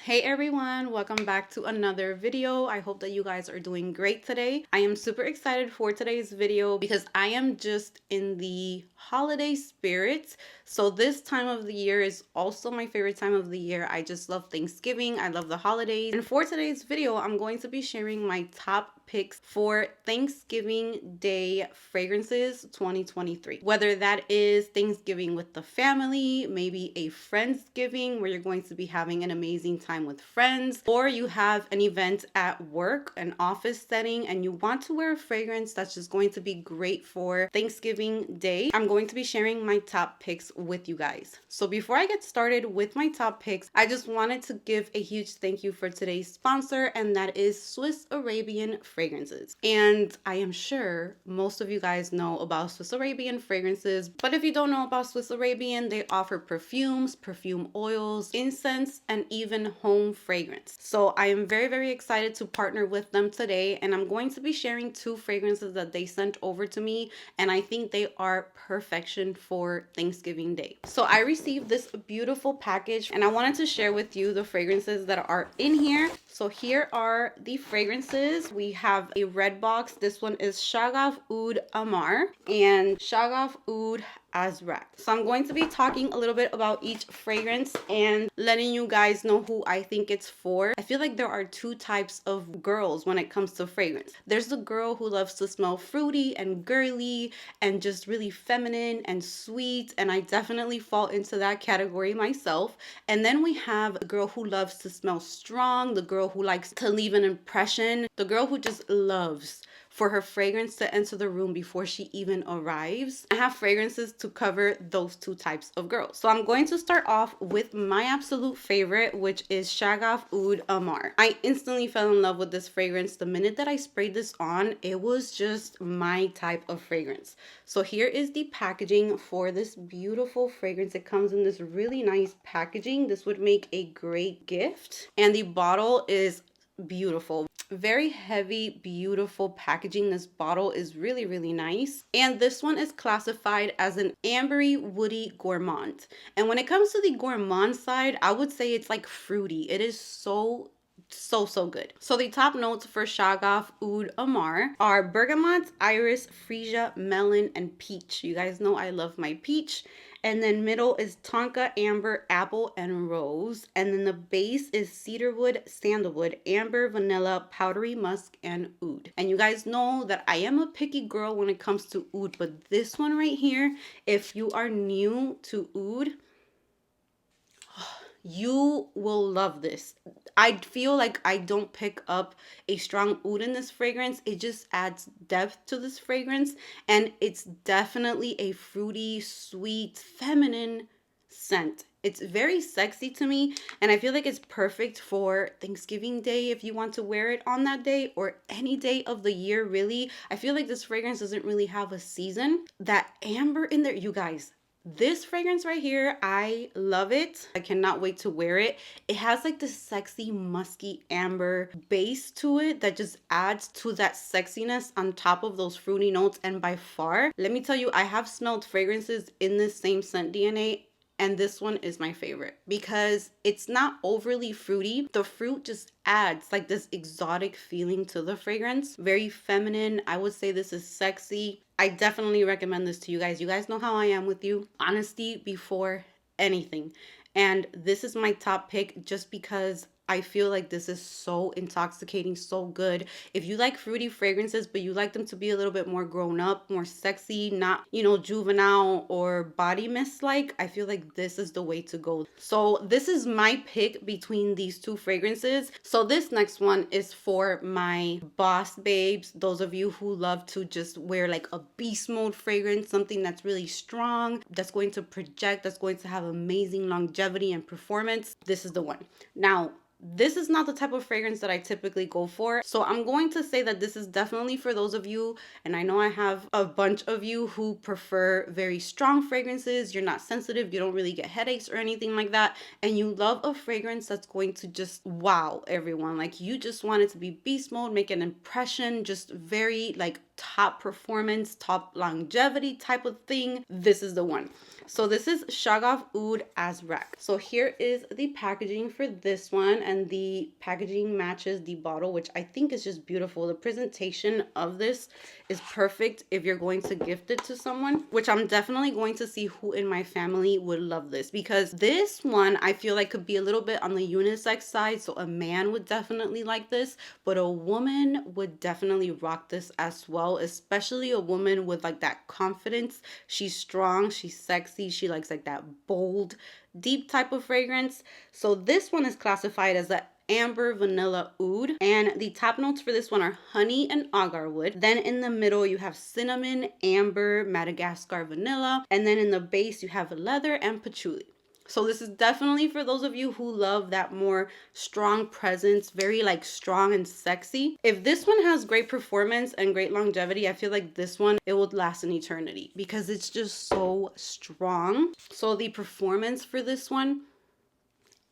Hey everyone, welcome back to another video. I hope that you guys are doing great today. I am super excited for today's video because I am just in the holiday spirit. So this time of the year is also my favorite time of the year. I just love Thanksgiving. I love the holidays. And for today's video, I'm going to be sharing my top picks for Thanksgiving Day fragrances 2023. Whether that is Thanksgiving with the family, maybe a Friendsgiving where you're going to be having an amazing time with friends, or you have an event at work, an office setting, and you want to wear a fragrance that's just going to be great for Thanksgiving Day, I'm going to be sharing my top picks with you guys. So before I get started with my top picks, I just wanted to give a huge thank you for today's sponsor, and that is Swiss Arabian Fragrances. And I am sure most of you guys know about Swiss Arabian fragrances, but if you don't know about Swiss Arabian, they offer perfumes, perfume oils, incense, and even home fragrance. So I am very excited to partner with them today, and I'm going to be sharing two fragrances that they sent over to me, and I think they are perfection for Thanksgiving Day. So I received this beautiful package, and I wanted to share with you the fragrances that are in here. So here are the fragrances. We have a red box. This one is Shagaf Oud Amar and Shagaf Oud Azrak. So I'm going to be talking a little bit about each fragrance and letting you guys know who I think it's for. I feel like there are two types of girls when it comes to fragrance. There's the girl who loves to smell fruity and girly and just really feminine and sweet, and I definitely fall into that category myself. And then we have a girl who loves to smell strong, the girl who likes to leave an impression, the girl who just loves for her fragrance to enter the room before she even arrives. I have fragrances to cover those two types of girls. So I'm going to start off with my absolute favorite, which is Shagaf Oud Amar. I instantly fell in love with this fragrance. The minute that I sprayed this on, it was just my type of fragrance. So here is the packaging for this beautiful fragrance. It comes in this really nice packaging. This would make a great gift. And the bottle is beautiful. Very heavy, beautiful packaging. This bottle is really nice. And this one is classified as an ambery, woody gourmand. And when it comes to the gourmand side, I would say it's like fruity. It is so good. So the top notes for Shagaf Oud Amar are bergamot, iris, freesia, melon, and peach. You guys know I love my peach. And then middle is tonka, amber, apple, and rose. And then the base is cedarwood, sandalwood, amber, vanilla, powdery musk, and oud. And you guys know that I am a picky girl when it comes to oud, but this one right here, if you are new to oud, you will love this. I feel like I don't pick up a strong oud in this fragrance. It just adds depth to this fragrance, and it's definitely a fruity, sweet, feminine scent. It's very sexy to me, and I feel like it's perfect for Thanksgiving Day if you want to wear it on that day, or any day of the year, really. I feel like this fragrance doesn't really have a season. That amber in there, you guys, this fragrance right here, I love it. I cannot wait to wear it. It has like this sexy, musky amber base to it that just adds to that sexiness on top of those fruity notes. And by far, let me tell you, I have smelled fragrances in this same scent DNA, and this one is my favorite because it's not overly fruity. The fruit just adds like this exotic feeling to the fragrance. Very feminine. I would say this is sexy. I definitely recommend this to you guys. You guys know how I am with you. Honesty before anything. And this is my top pick just because I feel like this is so intoxicating, so good. If you like fruity fragrances, but you like them to be a little bit more grown up, more sexy, not, juvenile or body mist like, I feel like this is the way to go. So this is my pick between these two fragrances. So this next one is for my boss babes, those of you who love to just wear like a beast mode fragrance, something that's really strong, that's going to project, that's going to have amazing longevity and performance. This is the one. Now, this is not the type of fragrance that I typically go for. So I'm going to say that this is definitely for those of you, and I know I have a bunch of you who prefer very strong fragrances. You're not sensitive, you don't really get headaches or anything like that, and you love a fragrance that's going to just wow everyone. Like you just want it to be beast mode, make an impression, just very like top performance, top longevity type of thing, this is the one. So this is Shagaf Oud Azrak. So here is the packaging for this one, and the packaging matches the bottle, which I think is just beautiful. The presentation of this is perfect if you're going to gift it to someone, which I'm definitely going to see who in my family would love this, because this one I feel like could be a little bit on the unisex side. So a man would definitely like this, but a woman would definitely rock this as well, especially a woman with like that confidence. She's strong, she's sexy, she likes like that bold, deep type of fragrance. So this one is classified as a amber vanilla oud, and the top notes for this one are honey and agar wood. Then in the middle you have cinnamon, amber, Madagascar vanilla, and then in the base you have leather and patchouli. So this is definitely for those of you who love that more strong presence, very like strong and sexy. If this one has great performance and great longevity, I feel like this one, it would last an eternity because it's just so strong. So the performance for this one,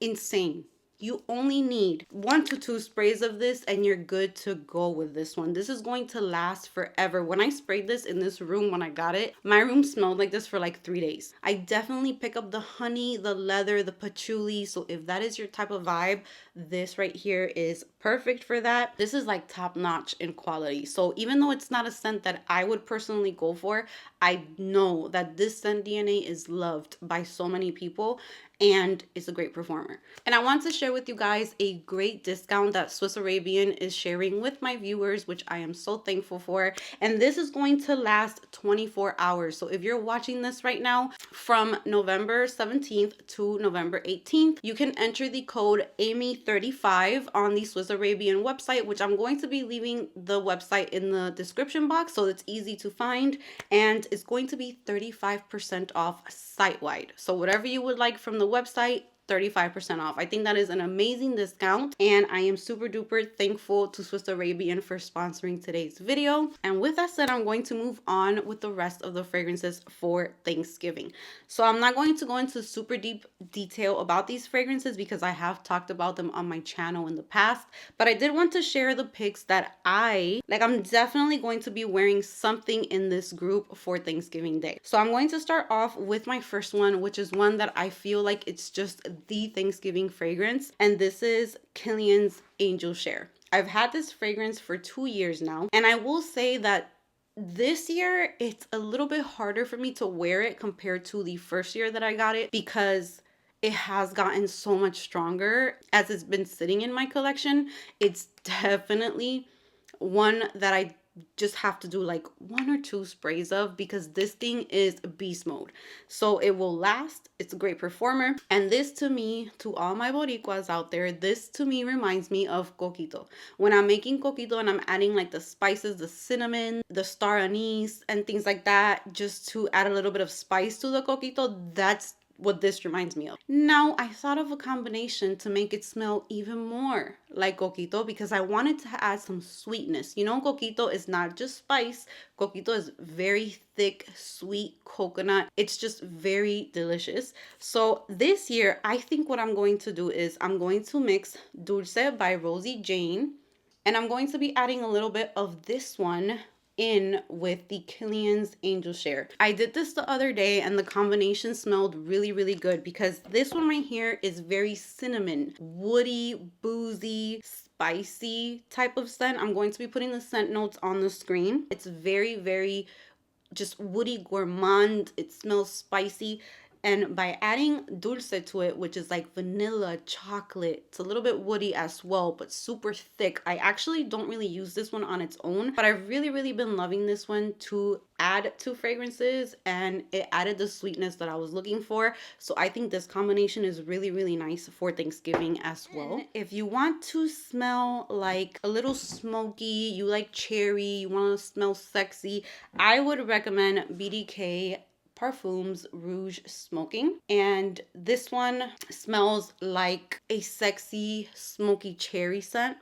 insane. You only need 1 to 2 sprays of this and you're good to go with this one. This is going to last forever. When I sprayed this in this room when I got it, my room smelled like this for like 3 days. I definitely pick up the honey, the leather, the patchouli. So if that is your type of vibe, this right here is perfect for that. This is like top notch in quality. So even though it's not a scent that I would personally go for, I know that this scent DNA is loved by so many people and it's a great performer. And I want to share with you guys a great discount that Swiss Arabian is sharing with my viewers, which I am so thankful for. And this is going to last 24 hours. So if you're watching this right now, from November 17th to November 18th, you can enter the code Amy35 on the Swiss Arabian website, which I'm going to be leaving the website in the description box so it's easy to find. And it's going to be 35% off site-wide. So whatever you would like from the website, 35% off. I think that is an amazing discount, and I am super duper thankful to Swiss Arabian for sponsoring today's video. And with that said, I'm going to move on with the rest of the fragrances for Thanksgiving. So I'm not going to go into super deep detail about these fragrances because I have talked about them on my channel in the past, but I did want to share the picks that I'm definitely going to be wearing something in this group for Thanksgiving Day. So I'm going to start off with my first one, which is one that I feel like it's just the Thanksgiving fragrance, and this is Kilian's Angel Share. I've had this fragrance for 2 years now, and I will say that this year it's a little bit harder for me to wear it compared to the first year that I got it, because it has gotten so much stronger as it's been sitting in my collection. It's definitely one that I just have to do like 1 or 2 sprays of, because this thing is beast mode. So it will last. It's a great performer. And this to me, to all my boricuas out there, this to me reminds me of coquito. When I'm making coquito and I'm adding like the spices, the cinnamon, the star anise and things like that, just to add a little bit of spice to the coquito, that's what this reminds me of. Now, I thought of a combination to make it smell even more like coquito, because I wanted to add some sweetness. You know, coquito is not just spice. Coquito is very thick, sweet coconut. It's just very delicious. So this year, I think what I'm going to do is I'm going to mix Dulce by Rosie Jane, and I'm going to be adding a little bit of this one in with the Kilian's Angel Share. I did this the other day and the combination smelled really, really good, because this one right here is very cinnamon, woody, boozy, spicy type of scent. I'm going to be putting the scent notes on the screen. It's very, very just woody, gourmand. It smells spicy. And by adding dulce to it, which is like vanilla, chocolate, it's a little bit woody as well, but super thick. I actually don't really use this one on its own, but I've really, really been loving this one to add to fragrances, and it added the sweetness that I was looking for. So I think this combination is really, really nice for Thanksgiving as well. And if you want to smell like a little smoky, you like cherry, you want to smell sexy, I would recommend BDK Perfumes Rouge Smoking. And this one smells like a sexy smoky cherry scent.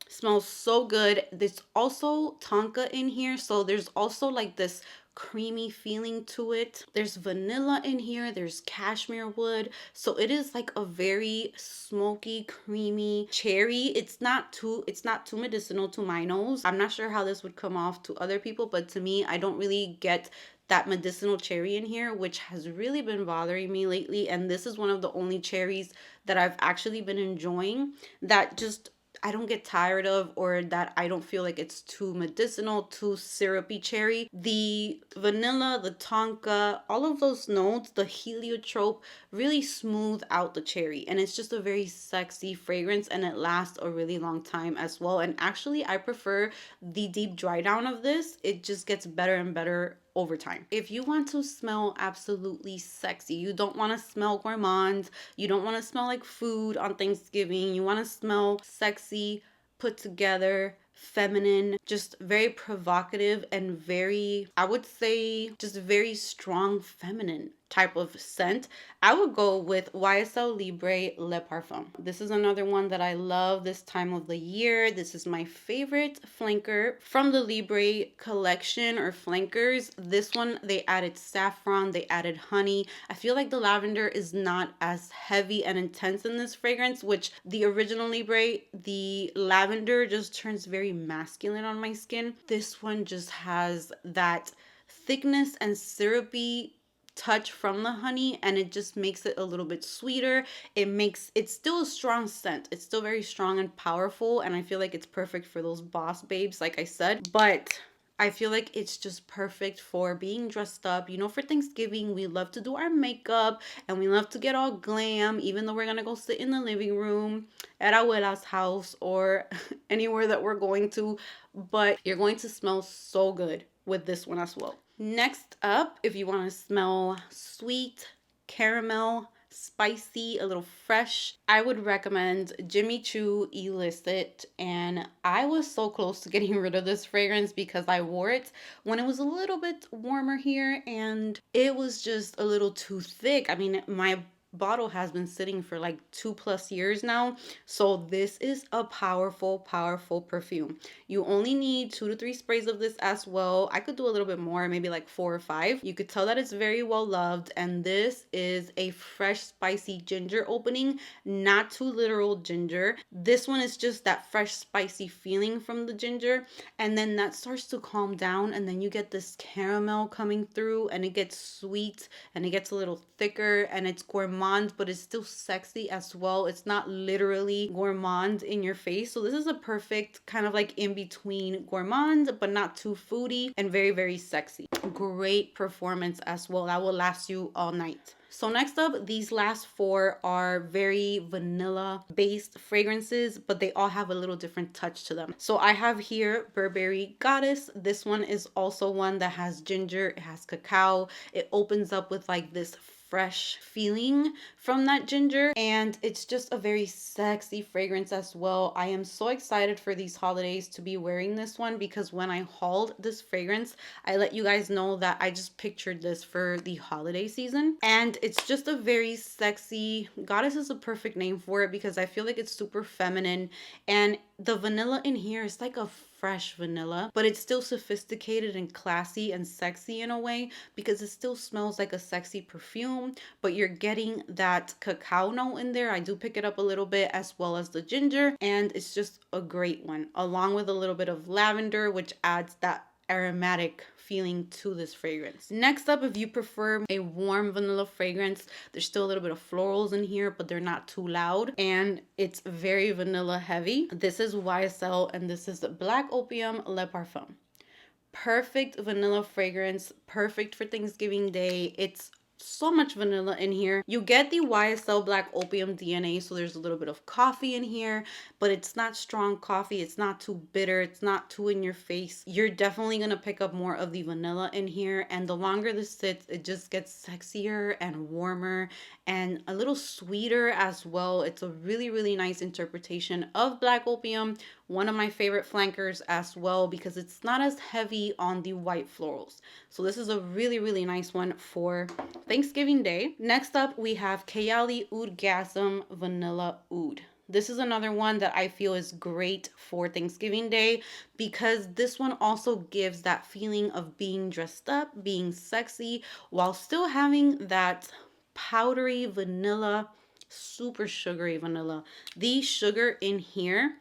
Smells so good. There's also tonka in here, so there's also like this creamy feeling to it. There's vanilla in here, there's cashmere wood. So it is like a very smoky, creamy cherry. It's not too medicinal to my nose. I'm not sure how this would come off to other people, but to me, I don't really get that medicinal cherry in here, which has really been bothering me lately. And this is one of the only cherries that I've actually been enjoying that just I don't get tired of, or that I don't feel like it's too medicinal, too syrupy cherry. The vanilla, the tonka, all of those notes, the heliotrope really smooth out the cherry. And it's just a very sexy fragrance, and it lasts a really long time as well. And actually, I prefer the deep dry down of this. It just gets better and better over time. If you want to smell absolutely sexy, you don't want to smell gourmand, you don't want to smell like food on Thanksgiving, you want to smell sexy, put together, feminine, just very provocative and very, I would say, just very strong feminine type of scent, I would go with YSL Libre Le Parfum. This is another one that I love this time of the year. This is my favorite flanker from the Libre collection or flankers. This one, they added saffron, they added honey. I feel like the lavender is not as heavy and intense in this fragrance, which the original Libre, the lavender just turns very masculine on my skin. This one just has that thickness and syrupy touch from the honey, and it just makes it a little bit sweeter. It's still a strong scent. It's still very strong and powerful, and I feel like it's perfect for those boss babes, like I said. But I feel like it's just perfect for being dressed up. You know, for Thanksgiving, we love to do our makeup and we love to get all glam, even though we're gonna go sit in the living room at abuela's house or anywhere that we're going to. But you're going to smell so good with this one as well. Next up, if you want to smell sweet, caramel, spicy, a little fresh, I would recommend Jimmy Choo Illicit. And I was so close to getting rid of this fragrance because I wore it when it was a little bit warmer here and it was just a little too thick. I mean, my bottle has been sitting for like 2+ years now, so this is a powerful perfume. You only need 2 to 3 sprays of this as well. I could do a little bit more, maybe like 4 or 5. You could tell that it's very well loved, and this is a fresh spicy ginger opening, not too literal ginger. This one is just that fresh spicy feeling from the ginger, and then that starts to calm down, and then you get this caramel coming through, and it gets sweet and it gets a little thicker, and it's gourmand, but it's still sexy as well. It's not literally gourmand in your face. So this is a perfect kind of like in between gourmand, but not too foodie, and very, very sexy. Great performance as well. That will last you all night. So next up, these last 4 are very vanilla based fragrances, but they all have a little different touch to them. So I have here Burberry Goddess. This one is also one that has ginger, it has cacao. It opens up with like this fresh feeling from that ginger, and it's just a very sexy fragrance as well. I am so excited for these holidays to be wearing this one because when I hauled this fragrance, I let you guys know that I just pictured this for the holiday season, and it's just a very sexy, Goddess is a perfect name for it because I feel like it's super feminine, and the vanilla in here is like a fresh vanilla, but it's still sophisticated and classy and sexy in a way because it still smells like a sexy perfume, but you're getting that cacao note in there. I do pick it up a little bit, as well as the ginger, and it's just a great one, along with a little bit of lavender, which adds that aromatic feeling to this fragrance. Next up, if you prefer a warm vanilla fragrance, there's still a little bit of florals in here, but they're not too loud, and it's very vanilla heavy. This is YSL, and this is the Black Opium Le Parfum. Perfect vanilla fragrance, perfect for Thanksgiving Day. It's so much vanilla in here. You get the YSL Black Opium DNA, so there's a little bit of coffee in here, but it's not strong coffee. It's not too bitter. It's not too in your face. You're definitely gonna pick up more of the vanilla in here, and the longer this sits, it just gets sexier and warmer and a little sweeter as well. It's a really, really nice interpretation of Black Opium. One of my favorite flankers as well because it's not as heavy on the white florals. So this is a really, really nice one for Thanksgiving Day. Next up, we have Kayali Oudgasm Vanilla Oud. This is another one that I feel is great for Thanksgiving Day because this one also gives that feeling of being dressed up, being sexy, while still having that powdery vanilla, super sugary vanilla. The sugar in here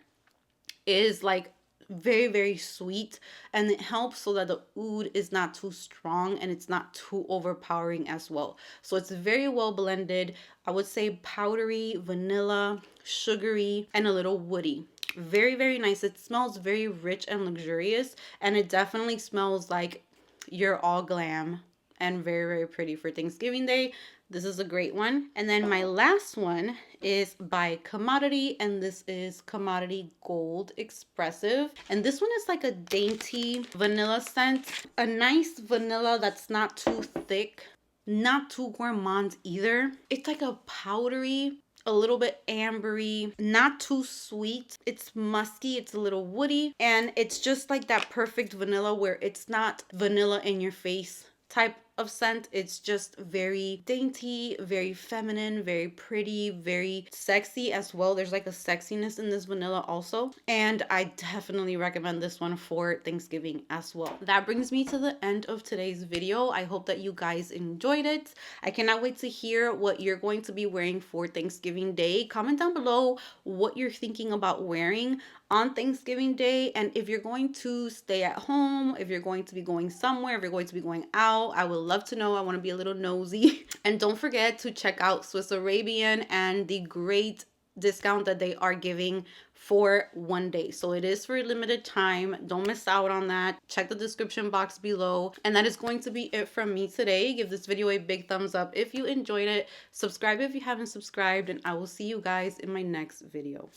is like very, very sweet, and it helps so that the oud is not too strong and it's not too overpowering as well. So it's very well blended. I would say powdery, vanilla, sugary, and a little woody. Very, very nice. It smells very rich and luxurious, and it definitely smells like you're all glam and very, very pretty for Thanksgiving Day. This is a great one. And then my last one is by Commodity, and this is Commodity Gold Expressive. And this one is like a dainty vanilla scent. A nice vanilla that's not too thick, not too gourmand either. It's like a powdery, a little bit ambery, not too sweet. It's musky, it's a little woody, and it's just like that perfect vanilla where it's not vanilla in your face type of scent. It's just very dainty, very feminine, very pretty, very sexy as well. There's like a sexiness in this vanilla also, and I definitely recommend this one for Thanksgiving as well. That brings me to the end of today's video. I hope that you guys enjoyed it. I cannot wait to hear what you're going to be wearing for Thanksgiving Day. Comment down below what you're thinking about wearing on Thanksgiving Day, and if you're going to stay at home, if you're going to be going somewhere, if you're going to be going out, I would love to know. I want to be a little nosy. And don't forget to check out Swiss Arabian and the great discount that they are giving for one day. So it is for a limited time. Don't miss out on that. Check the description box below. And that is going to be it from me today. Give this video a big thumbs up if you enjoyed it. Subscribe if you haven't subscribed, and I will see you guys in my next video.